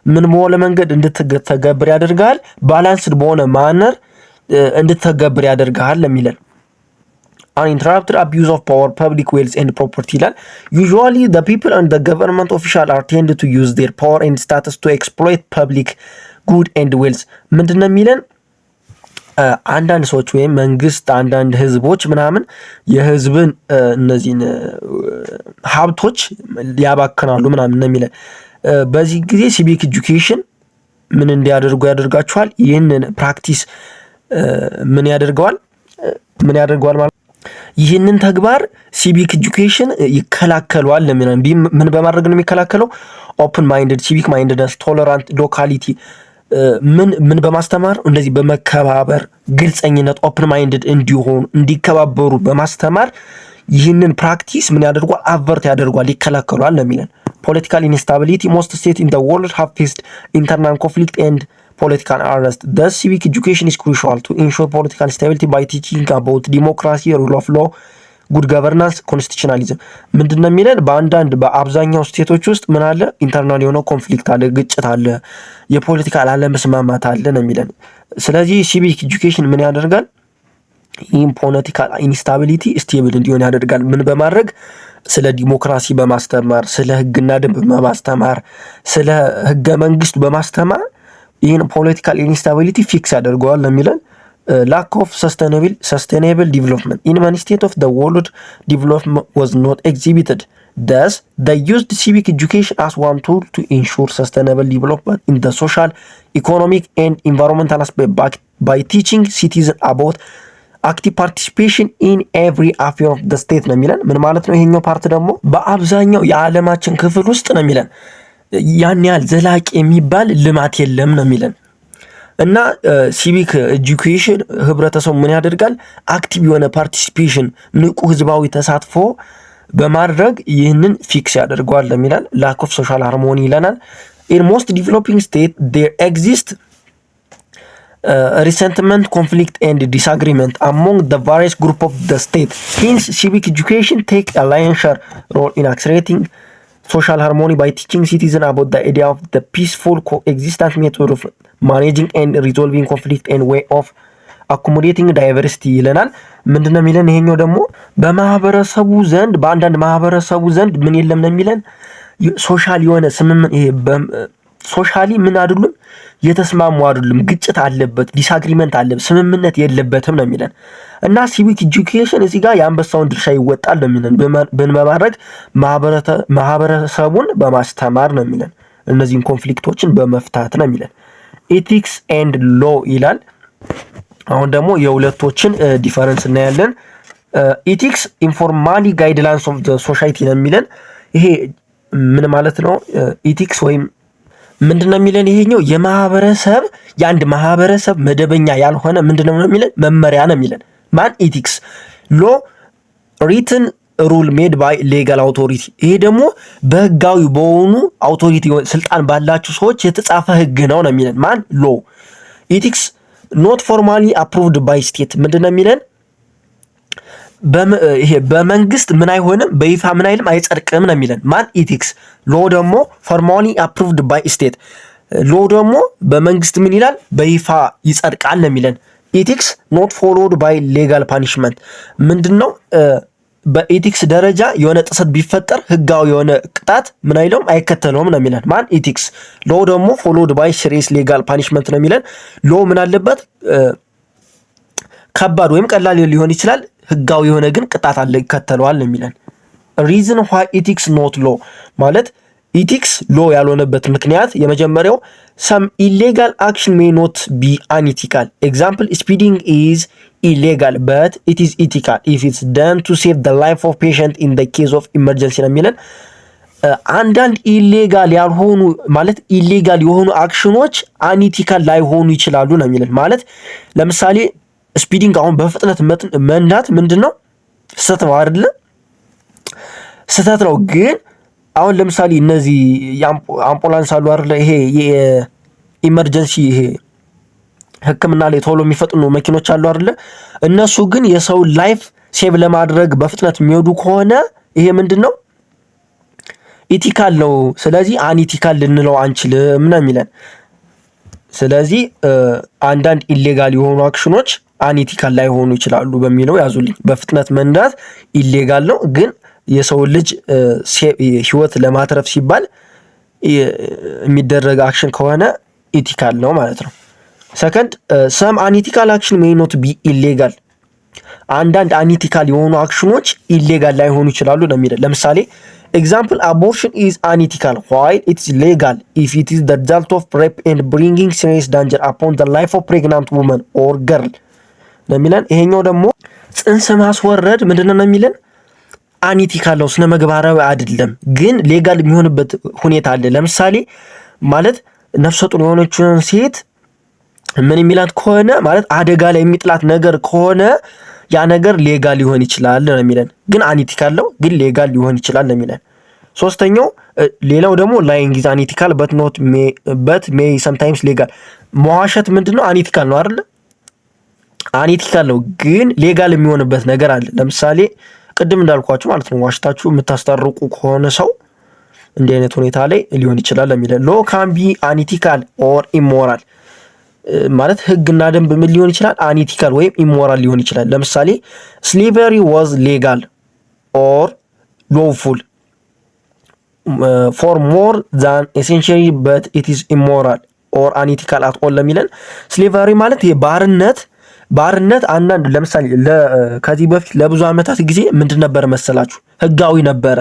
ምን በሆነ መንገድ እንድትተገብር ያደርጋል፣ ባላንስድ በሆነ ማነር እንድትተገብር ያደርጋል ለሚለን። uninterrupted abuse of power, public wealth and property ይላል። usually the people and the government official are tended to use their power and status to exploit public good and wealth ምንድነው የሚለን? አንዳንድ ሰዎች ወይም መንግስት አንዳንድ ህዝቦች ምናምን የህዝብን እነዚህን ሀብቶች ያባክናሉ ምናምን ነው የሚለን። በዚህ ጊዜ ሲቪክ ኤጁኬሽን ምን እንዲያደርጉ ያደርጋቸዋል? ይህንን ፕራክቲስ ምን ያደርገዋል ማለት ይህንን ተግባር ሲቪክ ኤጁኬሽን ይከላከለዋል ለሚለን። ምን በማድረግ ነው የሚከላከለው? ኦፕን ማይንድድ ሲቪክ ማይንድነስ፣ ቶለራንት ሎካሊቲ ምን በማስተማር እንደዚህ በመከባበር ግልጸኝነት፣ ኦፕን ማይንድድ እንዲሆኑ እንዲከባበሩ በማስተማር ይህንን ፕራክቲስ ምን ያደርጓል? አቨርት ያደርጓል፣ ይከላከሏል ለሚለን። ፖለቲካል ኢንስታቢሊቲ ሞስት ስቴት ኢን ዘ ወርልድ ሃቭ ፌስድ ኢንተርናል ኮንፍሊክት ኤንድ political unrest. Thus, civic education is crucial to ensure political stability by teaching about democracy, rule of law, good governance, constitutionalism. ምንድነው የሚለን? በአብዛኛው ስቴቶች ውስጥ ምን አለ? ኢንተርናል የሆነ ኮንፍሊክት አለ፣ ግጭት አለ፣ የፖለቲካል አለመስማማት አለ ነው የሚለን። ስለዚህ ሲቪክ ኤጁኬሽን ምን ያደርጋል? ይህም ፖለቲካል ኢንስታቢሊቲ ስቴብል እንዲሆን ያደርጋል። ምን በማድረግ? ስለ ዲሞክራሲ በማስተማር፣ ስለ ህግና ደንብ በማስተማር፣ ስለ ህገ መንግስት በማስተማር ይህን ፖለቲካል ኢንስታቢሊቲ ፊክስ ያደርገዋል ለሚለን። ላክ ኦፍ ሰስቴናብል ዲቨሎፕመንት ኢን ማኒ ስቴት ኦፍ ዘ ወርልድ ዲቨሎፕመንት ዋዝ ኖት ኤግዚቢትድ thus they used civic education as one tool to ensure sustainable development in the social, economic and environmental aspect by teaching citizens about active participation in every affair of the state ነው የሚለን። ምን ማለት ነው ይሄኛው ፓርት ደግሞ? በአብዛኛው የዓለማችን ክፍል ውስጥ ነው የሚለን ያን ያህል ዘላቂ የሚባል ልማት የለም ነው የሚለን። እና ሲቪክ ኤጁኬሽን ህብረተሰቡ ምን ያደርጋል? አክቲቭ የሆነ ፓርቲሲፔሽን፣ ንቁ ህዝባዊ ተሳትፎ በማድረግ ይህንን ፊክስ ያደርገዋል ለሚላል። ላክ ኦፍ ሶሻል ሃርሞኒ ይለናል። ኢን ሞስት ዲቨሎፒንግ ስቴት ዴር ኤግዚስት resentment, conflict and disagreement among the various group of the state. Hence, civic education take a lion's share role in accelerating social harmony by teaching citizens about the idea of the peaceful coexistence method of managing and resolving conflict and way of accommodating diversity ይለናል። ምንድነው የሚለን ይሄኛው ደግሞ? በማህበረሰቡ ዘንድ በአንዳንድ ማህበረሰቡ ዘንድ ምን የለም ነው የሚለን? ሶሻል የሆነ ሶሻሊ ምን አይደሉም የተስማሙ አይደሉም፣ ግጭት አለበት፣ ዲስአግሪመንት አለበት፣ ስምምነት የለበትም ነው የሚለን። እና ሲቪክ ኤጁኬሽን እዚህ ጋር የአንበሳውን ድርሻ ይወጣል ነው የሚለን። በማድረግ ማህበረሰቡን በማስተማር ነው የሚለን። እነዚህን ኮንፍሊክቶችን በመፍታት ነው የሚለን። ኤቲክስ ኤንድ ሎ ይላል። አሁን ደግሞ የሁለቶችን ዲፈረንስ እናያለን። ኤቲክስ ኢንፎርማሊ ጋይድላይንስ ኦፍ ዘ ሶሳይቲ ነው የሚለን። ይሄ ምን ማለት ነው? ኤቲክስ ወይም ምንድነው የሚለን ይሄኛው የማህበረሰብ የአንድ ማህበረሰብ መደበኛ ያልሆነ ምንድነው የሚለን መመሪያ ነው የሚለን ማን ኢቲክስ ሎ ሪትን ሩል ሜድ ባይ ሌጋል አውቶሪቲ ይሄ ደግሞ በህጋዊ በሆኑ አውቶሪቲ ስልጣን ባላቸው ሰዎች የተጻፈ ህግ ነው የሚለን ማን ሎ ኢቲክስ ኖት ፎርማሊ አፕሩቭድ ባይ ስቴት ምንድነው የሚለን ይሄ በመንግስት ምን አይሆንም በይፋ ምን አይልም አይጸድቅም ነው የሚለን ማን ኢቲክስ ሎ ደግሞ ፎርማሊ አፕሩቭድ ባይ ስቴት ሎ ደግሞ በመንግስት ምን ይላል በይፋ ይጸድቃል ነው የሚለን ኢቲክስ ኖት ፎሎድ ባይ ሌጋል ፓኒሽመንት ምንድነው በኢቲክስ ደረጃ የሆነ ጥሰት ቢፈጠር ህጋዊ የሆነ ቅጣት ምን አይለውም አይከተለውም ነው የሚለን ማን ኢቲክስ ሎ ደግሞ ፎሎድ ባይ ሲሪየስ ሌጋል ፓኒሽመንት ነው የሚለን ሎ ምን አለበት ከባድ ወይም ቀላል ሊሆን ይችላል ህጋዊ የሆነ ግን ቅጣት አለ ይከተለዋል ነው የሚለን ሪዝን ዋይ ኢቲክስ ኖት ሎ ማለት ኢቲክስ ሎ ያልሆነበት ምክንያት የመጀመሪያው some illegal action may not be unethical example speeding is illegal but it is ethical if it's done to save the life of patient in the case of emergency ነው የሚለን አንዳንድ ኢሌጋል ያልሆኑ ማለት ኢሌጋል የሆኑ አክሽኖች አንኢቲካል ላይሆኑ ይችላሉ ነው የሚለን ማለት ለምሳሌ ስፒዲንግ አሁን በፍጥነት መንዳት ምንድነው ስህተት ነው አይደል ስህተት ነው ግን አሁን ለምሳሌ እነዚህ አምቡላንስ አሉ አይደል ይሄ የኢመርጀንሲ ይሄ ህክምና ላይ ቶሎ የሚፈጥኑ መኪኖች አሉ አይደል እነሱ ግን የሰው ላይፍ ሴቭ ለማድረግ በፍጥነት የሚወዱ ከሆነ ይሄ ምንድነው ኢቲካል ነው ስለዚህ አንኢቲካል ልንለው አንችልም ነው የሚለን ስለዚህ አንዳንድ ኢሌጋል የሆኑ አክሽኖች አንኢቲካል ላይሆኑ ይችላሉ በሚለው ያዙልኝ በፍጥነት መንዳት ኢሌጋል ነው ግን የሰው ልጅ ህይወት ለማትረፍ ሲባል የሚደረግ አክሽን ከሆነ ኢቲካል ነው ማለት ነው ሰከንድ some unethical action may not be illegal አንዳንድ አንኢቲካል የሆኑ አክሽኖች ኢሌጋል ላይሆኑ ይችላሉ ነው የሚለው ለምሳሌ example abortion is unethical while it's legal if it is the result of rape and bringing serious danger upon the life of pregnant woman or girl ነው የሚለን ይሄኛው ደግሞ ጽንስ ማስወረድ ምንድነው ነው የሚለን አንኢቲካል ነው ስነ ምግባራዊ አይደለም ግን ሌጋል የሚሆንበት ሁኔታ አለ ለምሳሌ ማለት ነፍሰ ጡር የሆነችን ሴት ምን የሚላት ከሆነ ማለት አደጋ ላይ የሚጥላት ነገር ከሆነ ያ ነገር ሌጋል ሊሆን ይችላል ነው የሚለን ግን አንኢቲካል ነው ግን ሌጋል ሊሆን ይችላል ነው የሚለን ሶስተኛው ሌላው ደግሞ ላይንግ ኢዝ አንኢቲካል but may sometimes legal መዋሸት ምንድነው አንኢቲካል ነው አይደል አንኢቲካል ነው ግን ሌጋል የሚሆንበት ነገር አለ ለምሳሌ ቅድም እንዳልኳችሁ ማለት ነው ዋሽታችሁ የምታስታርቁ ከሆነ ሰው እንዲህ አይነት ሁኔታ ላይ ሊሆን ይችላል ለሚለው ሎ ካን ቢ አንኢቲካል ኦር ኢሞራል ማለት ህግና ደንብ ምን ሊሆን ይችላል አንኢቲካል ወይም ኢሞራል ሊሆን ይችላል ለምሳሌ slavery was legal or lawful for more than essentially but it is immoral or unethical at all ለሚለን slavery ማለት ባርነት አንዳንድ ለምሳሌ ከዚህ በፊት ለብዙ አመታት ጊዜ ምንድን ነበር መሰላችሁ ህጋዊ ነበረ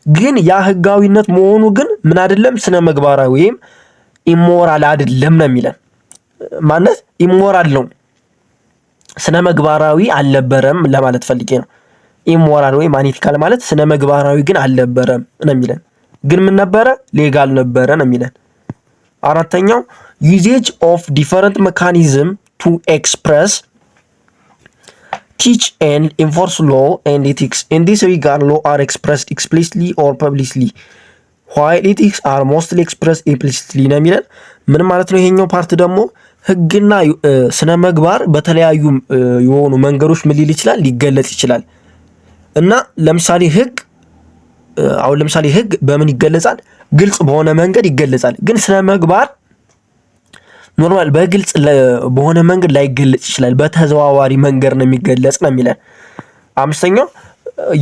ግን ያ ህጋዊነት መሆኑ ግን ምን አይደለም ስነ ምግባራዊ ወይም ኢሞራል አይደለም ነው የሚለን ማለት ኢሞራል ነው ስነ ምግባራዊ አልነበረም ለማለት ፈልጌ ነው ኢሞራል ወይም አንኢቲካል ማለት ስነ ምግባራዊ ግን አልነበረም ነው የሚለን ግን ምን ነበረ ሌጋል ነበረ ነው የሚለን አራተኛው usage of different mechanism to express teach and enforce law and ethics in this regard law are expressed explicitly or publicly while ethics are mostly expressed implicitly ነው የሚለን ምን ማለት ነው ይሄኛው ፓርት ደግሞ ህግና ስነ ምግባር በተለያዩ የሆኑ መንገዶች ምን ሊል ይችላል ሊገለጽ ይችላል እና ለምሳሌ ህግ በምን ይገለጻል ግልጽ በሆነ መንገድ ይገለጻል ግን ስነ ምግባር ኖርማል በግልጽ በሆነ መንገድ ላይ ይገለጽ ይችላል በተዘዋዋሪ መንገድ ነው የሚገለጽ ነው የሚለን አምስተኛው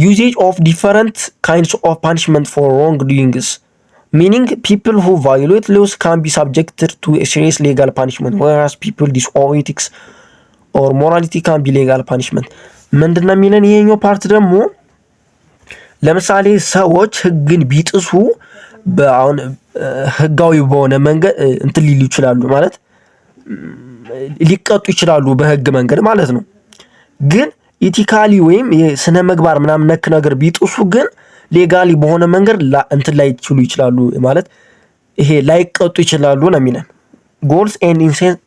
usage of different kinds of punishment for wrongdoings meaning people who violate laws can be subjected to a serious legal punishment whereas people disobey ethics or morality can be legal punishment ምንድነው የሚለን ይሄኛው ፓርት ደግሞ ለምሳሌ ሰዎች ህግን ቢጥሱ በአሁን ህጋዊ በሆነ መንገድ እንትን ሊሉ ይችላሉ ማለት ሊቀጡ ይችላሉ በህግ መንገድ ማለት ነው ግን ኢቲካሊ ወይም የስነ ምግባር ምናምን ነክ ነገር ቢጥሱ ግን ሌጋሊ በሆነ መንገድ እንትን ላይ ይችላሉ ማለት ይሄ ላይቀጡ ይችላሉ ነው የሚለን። ጎልስ ኤንድ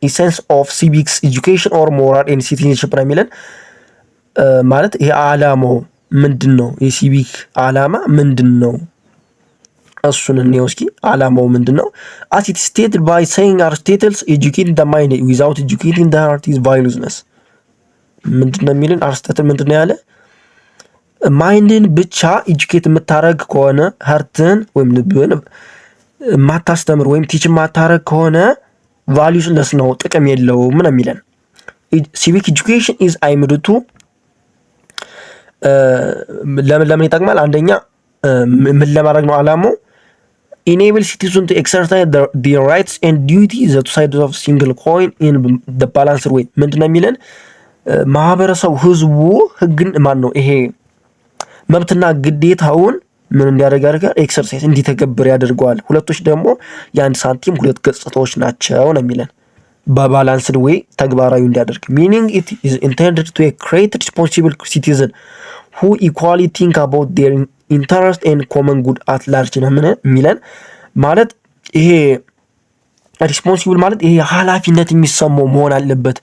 ኢሰንስ ኦፍ ሲቪክስ ኤጁኬሽን ኦር ሞራል ኤንድ ሲቲዝንሺፕ ነው የሚለን። ማለት ይሄ ዓላማው ምንድን ነው? የሲቪክ ዓላማ ምንድን ነው? እሱን እንየው እስኪ። ዓላማው ምንድን ነው? as it stated by saying Aristotle's educating the mind without educating the heart is valueless። ምንድን ነው የሚልን? አርስቶትል ምንድን ነው ያለ? ማይንድን ብቻ ኤጁኬት የምታረግ ከሆነ ሀርትን ወይም ልብን ማታስተምር ወይም ቲች ማታረግ ከሆነ ቫሉeless ነው፣ ጥቅም የለውም ነው የሚለን። ሲቪክ ኤጁኬሽን ኢዝ aimed to ለምን ይጠቅማል? አንደኛ ምን ለማድረግ ነው ዓላማው? enable citizens to exercise their rights and duties the two sides of single coin in the balanced way። ምንድነው የሚለን? ማህበረሰቡ ህዝቡ ህግን ማን ነው ይሄ መብትና ግዴታውን ምን እንዲያደርግ ያደርጋል? ኤክሰርሳይዝ እንዲተገብር ያደርገዋል። ሁለቶች ደግሞ የአንድ ሳንቲም ሁለት ገጽታዎች ናቸው ነው የሚለን። በባላንስድ ዌይ ተግባራዊ እንዲያደርግ meaning it is intended to create responsible citizen who equally think about their interest and common good at large ነው የሚለን። ማለት ይሄ ሪስፖንሲብል ማለት ይሄ ኃላፊነት የሚሰማው መሆን አለበት።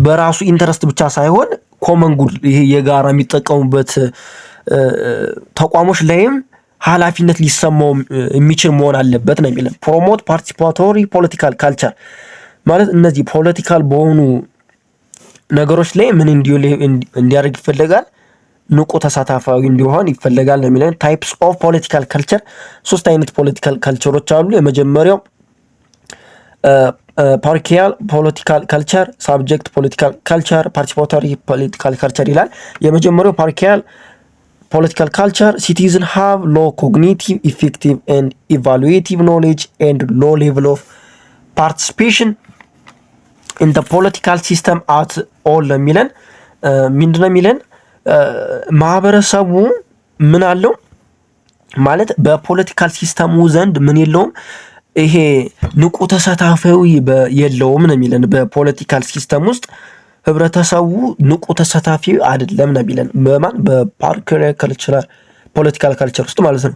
በራሱ ኢንተረስት ብቻ ሳይሆን ኮመን ጉድ ይሄ የጋራ የሚጠቀሙበት ተቋሞች ላይም ኃላፊነት ሊሰማው የሚችል መሆን አለበት ነው የሚለን። ፕሮሞት ፓርቲሲፓቶሪ ፖለቲካል ካልቸር ማለት እነዚህ ፖለቲካል በሆኑ ነገሮች ላይ ምን እንዲያደርግ ይፈልጋል? ንቁ ተሳታፋዊ እንዲሆን ይፈልጋል ነው የሚለን። ታይፕስ ኦፍ ፖለቲካል ካልቸር፣ ሶስት አይነት ፖለቲካል ካልቸሮች አሉ። የመጀመሪያው ፓርኪያል ፖለቲካል ካልቸር፣ ሳብጀክት ፖለቲካል ካልቸር፣ ፓርቲሲፓቶሪ ፖለቲካል ካልቸር ይላል። የመጀመሪያው ፓርኪያል ፖለቲካል ካልቸር ሲቲዝን ሃቭ ሎ ኮግኒቲቭ ኢፌክቲቭ ኤንድ ኢቫሉዌቲቭ ኖሌጅ ኤንድ ሎ ሌቭል ኦፍ ፓርቲሲፔሽን ኢን ዘ ፖለቲካል ሲስተም አት ኦል ነው የሚለን። ምንድነው የሚለን? ማህበረሰቡ ምን አለው ማለት በፖለቲካል ሲስተሙ ዘንድ ምን የለውም? ይሄ ንቁ ተሳታፊው የለውም ነው የሚለን። በፖለቲካል ሲስተም ውስጥ ህብረተሰቡ ንቁ ተሳታፊ አይደለም ነው የሚለን። በማን? በፓርኪያል ካልቸር ፖለቲካል ካልቸር ውስጥ ማለት ነው።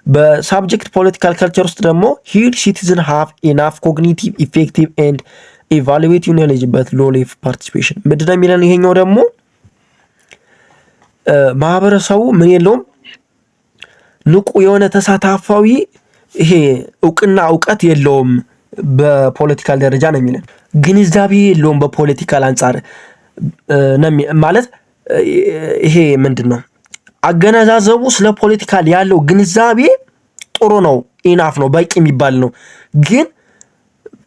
በሳብጀክት ፖለቲካል ካልቸር ውስጥ ደግሞ ሂር ሲቲዝን ሃቭ ኢናፍ ኮግኒቲቭ ኢፌክቲቭ ኤንድ ኢቫሉዌቲቭ ኖሌጅ በት ሎ ሌቭል ፓርቲሲፔሽን ምንድነው የሚለን? ይሄኛው ደግሞ ማህበረሰቡ ምን የለውም? ንቁ የሆነ ተሳታፋዊ ይሄ እውቅና እውቀት የለውም በፖለቲካል ደረጃ ነው የሚለን። ግንዛቤ የለውም በፖለቲካል አንጻር ማለት ይሄ ምንድነው? አገነዛዘቡ ስለ ፖለቲካል ያለው ግንዛቤ ጥሩ ነው፣ ኢናፍ ነው፣ በቂ የሚባል ነው። ግን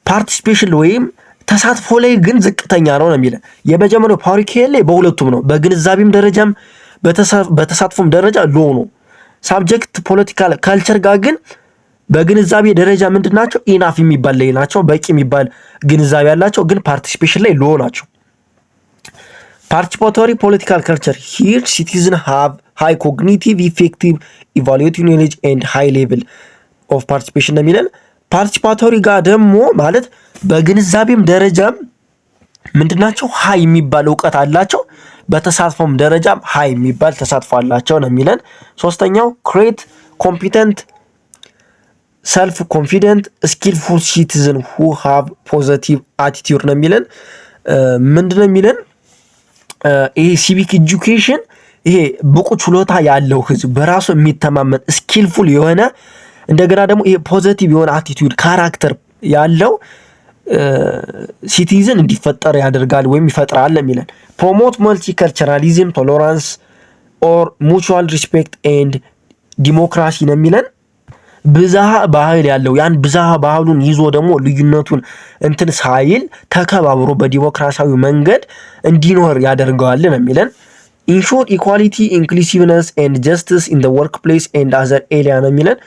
ፓርቲሲፔሽን ወይም ተሳትፎ ላይ ግን ዝቅተኛ ነው ነው የሚለን። የመጀመሪያው ፓርኪያል ላይ በሁለቱም ነው፣ በግንዛቤም ደረጃም በተሳትፎም ደረጃ ሎ ነው። ሳብጀክት ፖለቲካል ካልቸር ጋር ግን በግንዛቤ ደረጃ ምንድን ናቸው? ኢናፍ የሚባል ላይ ናቸው፣ በቂ የሚባል ግንዛቤ ያላቸው፣ ግን ፓርቲሲፔሽን ላይ ሎ ናቸው። ፓርቲሲፓቶሪ ፖለቲካል ካልቸር ሂር ሲቲዝን ሃቭ ሃይ ኮግኒቲቭ ኢፌክቲቭ ኢቫሉዌቲቭ ኖሌጅ ኤንድ ሃይ ሌቭል ኦፍ ፓርቲሲፔሽን ነው የሚለን። ፓርቲሲፓቶሪ ጋር ደግሞ ማለት በግንዛቤም ደረጃም ምንድናቸው? ሃይ የሚባል እውቀት አላቸው፣ በተሳትፎም ደረጃም ሃይ የሚባል ተሳትፎ አላቸው ነው የሚለን። ሶስተኛው ክሬት ኮምፒተንት ሰልፍ ኮንፊደንት ስኪልፉል ሲቲዝን ሁ ሃቭ ፖዘቲቭ አቲቲዩድ ነው የሚለን። ምንድነው የሚለን? ይሄ ሲቪክ ኤጁኬሽን ይሄ ብቁ ችሎታ ያለው ህዝብ በራሱ የሚተማመን ስኪልፉል የሆነ እንደገና ደግሞ ይሄ ፖዘቲቭ የሆነ አቲቲዩድ ካራክተር ያለው ሲቲዝን እንዲፈጠር ያደርጋል ወይም ይፈጥራል የሚለን። ፕሮሞት መልቲካልቸራሊዝም ቶለራንስ ኦር ሙቹዋል ሪስፔክት ኤንድ ዲሞክራሲ ነው የሚለን። ብዝሃ ባህል ያለው ያን ብዝሃ ባህሉን ይዞ ደግሞ ልዩነቱን እንትን ሳይል ተከባብሮ በዲሞክራሲያዊ መንገድ እንዲኖር ያደርገዋል ነው የሚለን። ኢንሹር ኢኳሊቲ ኢንክሉሲቭነስ ኤንድ ጀስቲስ ኢን ዘ ወርክ ፕሌስ ኤንድ አዘር ኤሪያ ነው የሚለን።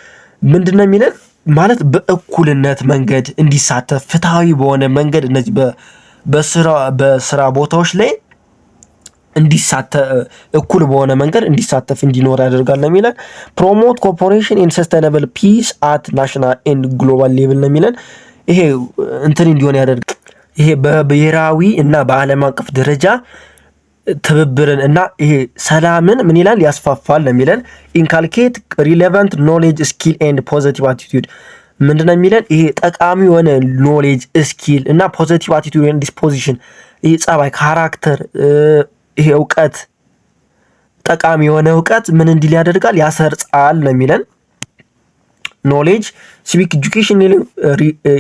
ምንድን ነው የሚለን? ማለት በእኩልነት መንገድ እንዲሳተፍ ፍትሃዊ በሆነ መንገድ እነዚህ በስራ ቦታዎች ላይ እኩል በሆነ መንገድ እንዲሳተፍ እንዲኖር ያደርጋል ነው የሚለን። ፕሮሞት ኮኦፐሬሽን ኤንድ ሰስቴናብል ፒስ አት ናሽናል ኤንድ ግሎባል ሌቭል ነው የሚለን። ይሄ እንትን እንዲሆን ያደርግ ይሄ በብሔራዊ እና በዓለም አቀፍ ደረጃ ትብብርን እና ይሄ ሰላምን ምን ይላል? ያስፋፋል ነው የሚለን። ኢንካልኬት ሪሌቫንት ኖሌጅ ስኪል ኤንድ ፖዚቲቭ አቲቲዩድ ምንድነው የሚለን? ይሄ ጠቃሚ የሆነ ኖሌጅ ስኪል እና ፖዚቲቭ አቲቱድ ኤንድ ዲስፖዚሽን፣ ይሄ ጸባይ፣ ካራክተር፣ ይሄ እውቀት፣ ጠቃሚ የሆነ እውቀት ምን እንዲል ያደርጋል? ያሰርጻል ነው የሚለን። ኖሌጅ ሲቪክ ኤጁኬሽን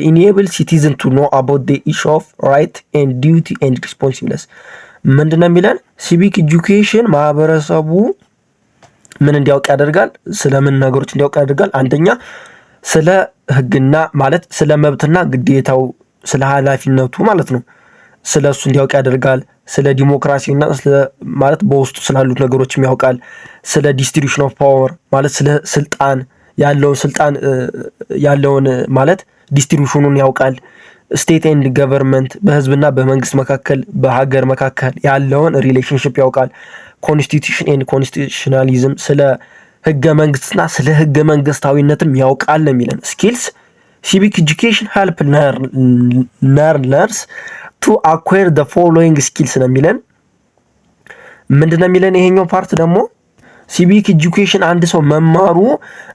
ኢኔብል ሲቲዝን ቱ ኖ አባውት ዘ ኢሹ ኦፍ ራይት ኤንድ ዲዩቲ ኤንድ ሪስፖንሲቢሊቲስ። ምንድነው የሚለን? ሲቪክ ኤጁኬሽን ማህበረሰቡ ምን እንዲያውቅ ያደርጋል? ስለምን ነገሮች እንዲያውቅ ያደርጋል? አንደኛ ስለ ህግና ማለት ስለ መብትና ግዴታው፣ ስለ ኃላፊነቱ ማለት ነው። ስለ እሱ እንዲያውቅ ያደርጋል። ስለ ዲሞክራሲና ማለት በውስጡ ስላሉት ነገሮችም ያውቃል። ስለ ዲስትሪቢዩሽን ኦፍ ፓወር ማለት ስለ ስልጣን ያለውን ማለት ዲስትሪቢዩሽኑን ያውቃል። ስቴት ኤንድ ገቨርንመንት በህዝብና በመንግስት መካከል በሀገር መካከል ያለውን ሪሌሽንሽፕ ያውቃል። ኮንስቲቱሽን ኤንድ ኮንስቲቱሽናሊዝም ስለ ህገ መንግስትና ስለ ህገ መንግስታዊነትም ያውቃል ነው የሚለን። ስኪልስ ሲቪክ ኤጁኬሽን ሄልፕ ለርነርስ ቱ አኳየር ዘ ፎሎዊንግ ስኪልስ ነው የሚለን። ምንድነው የሚለን? ይሄኛው ፓርት ደግሞ ሲቪክ ኤጁኬሽን አንድ ሰው መማሩ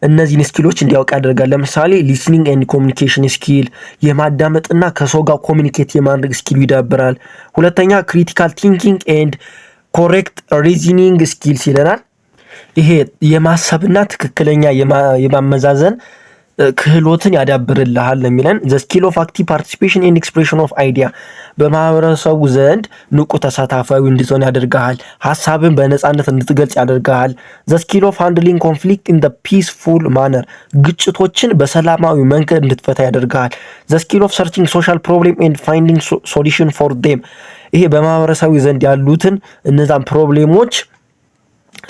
እነዚህን ስኪሎች እንዲያውቅ ያደርጋል። ለምሳሌ ሊስኒንግ ኤንድ ኮሚኒኬሽን ስኪል፣ የማዳመጥና ከሰው ጋር ኮሚኒኬት የማድረግ ስኪሉ ይዳብራል። ሁለተኛ ክሪቲካል ቲንኪንግ ኤንድ ኮሬክት ሪዝኒንግ ስኪልስ ይለናል። ይሄ የማሰብና ትክክለኛ የማመዛዘን ክህሎትን ያዳብርልሃል የሚለን። ዘ ስኪል ኦፍ አክቲቭ ፓርቲሲፔሽን ኤንድ ኤክስፕሬሽን ኦፍ አይዲያ በማህበረሰቡ ዘንድ ንቁ ተሳታፋዊ እንድትሆን ያደርግሃል። ሀሳብን በነፃነት እንድትገልጽ ያደርግሃል። ዘ ስኪል ኦፍ ሃንድሊንግ ኮንፍሊክት ኢን ዘ ፒስፉል ማነር ግጭቶችን በሰላማዊ መንገድ እንድትፈታ ያደርግሃል። ዘ ስኪል ኦፍ ሰርቺንግ ሶሻል ፕሮብሌም ኤንድ ፋይንዲንግ ሶሉሽን ፎር ዴም ይሄ በማህበረሰቡ ዘንድ ያሉትን እነዛን ፕሮብሌሞች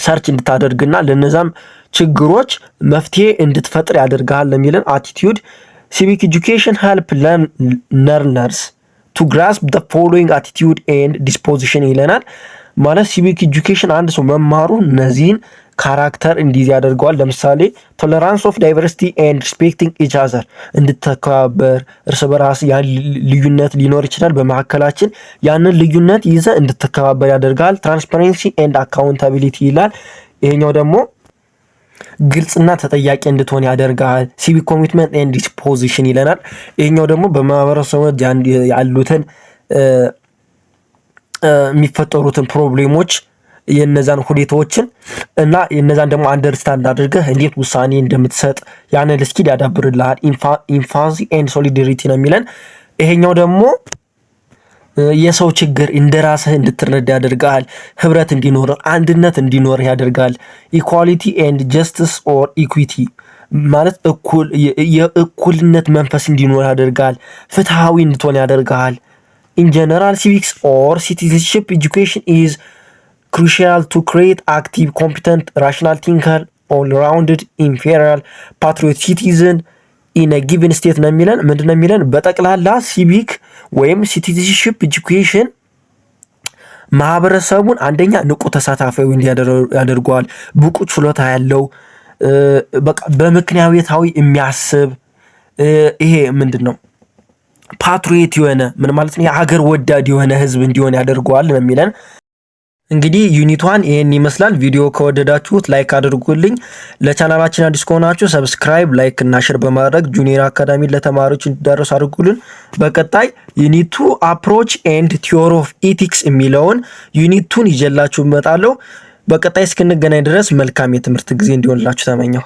ሰርች እንድታደርግና ለነዛም ችግሮች መፍትሄ እንድትፈጥር ያደርጋል የሚለን አቲቲዩድ። ሲቪክ ኤጁኬሽን ሄልፕ ለርነርስ ቱ ግራስፕ ዘ ፎሎዊንግ አቲቲዩድ ኤንድ ዲስፖዚሽን ይለናል። ማለት ሲቪክ ኤጁኬሽን አንድ ሰው መማሩ እነዚህን ካራክተር እንዲይዝ ያደርገዋል። ለምሳሌ ቶለራንስ ኦፍ ዳይቨርሲቲ ኤንድ ሪስፔክቲንግ ኢች አዘር እንድትከባበር፣ እርስ በራስ ልዩነት ሊኖር ይችላል በመካከላችን፣ ያንን ልዩነት ይዘ እንድትከባበር ያደርጋል። ትራንስፓረንሲ ኤንድ አካውንታቢሊቲ ይላል። ይሄኛው ደግሞ ግልጽና ተጠያቂ እንድትሆን ያደርጋል። ሲቪክ ኮሚትመንት ኤንድ ዲስፖዚሽን ይለናል። ይሄኛው ደግሞ በማህበረሰቡ ያሉትን የሚፈጠሩትን ፕሮብሌሞች የነዛን ሁኔታዎችን እና የነዛን ደግሞ አንደርስታንድ አድርገህ እንዴት ውሳኔ እንደምትሰጥ ያንን ስኪል ያዳብርልሃል። ኢምፓቲ ኤንድ ሶሊዳሪቲ ነው የሚለን። ይሄኛው ደግሞ የሰው ችግር እንደ ራስህ እንድትረዳ ያደርጋል። ህብረት እንዲኖር አንድነት እንዲኖር ያደርጋል። ኢኳሊቲ ኤንድ ጀስቲስ ኦር ኢኩዊቲ ማለት የእኩልነት መንፈስ እንዲኖር ያደርጋል። ፍትሃዊ እንድትሆን ያደርጋል። ኢን ጀነራል ሲቪክስ ኦር ሲቲዝንሺፕ ኤጁኬሽን ኢዝ crucial to create active, competent, rational thinker, all-rounded, imperial, patriot citizen in a given state ነው የሚለን። ምንድነው የሚለን? በጠቅላላ ሲቪክ ወይም ሲቲዝንሺፕ ኤጁኬሽን ማህበረሰቡን አንደኛ ንቁ ተሳታፊው እንዲያደርገዋል፣ ብቁ ችሎታ ያለው በቃ በምክንያታዊ የሚያስብ ይሄ ምንድነው ፓትሪዮት የሆነ ምን ማለት ነው? የሀገር ወዳድ የሆነ ህዝብ እንዲሆን ያደርገዋል ነው የሚለን። እንግዲህ ዩኒቷን ይሄን ይመስላል። ቪዲዮ ከወደዳችሁት ላይክ አድርጉልኝ። ለቻናላችን አዲስ ከሆናችሁ ሰብስክራይብ፣ ላይክ እና ሼር በማድረግ ጁኒየር አካዳሚ ለተማሪዎች እንዲዳረስ አድርጉልን። በቀጣይ ዩኒት 2 አፕሮች ኤንድ ቲዮሪ ኦፍ ኢቲክስ የሚለውን ዩኒቱን ይዤላችሁ እመጣለሁ። በቀጣይ እስክንገናኝ ድረስ መልካም የትምህርት ጊዜ እንዲሆንላችሁ ተመኘሁ።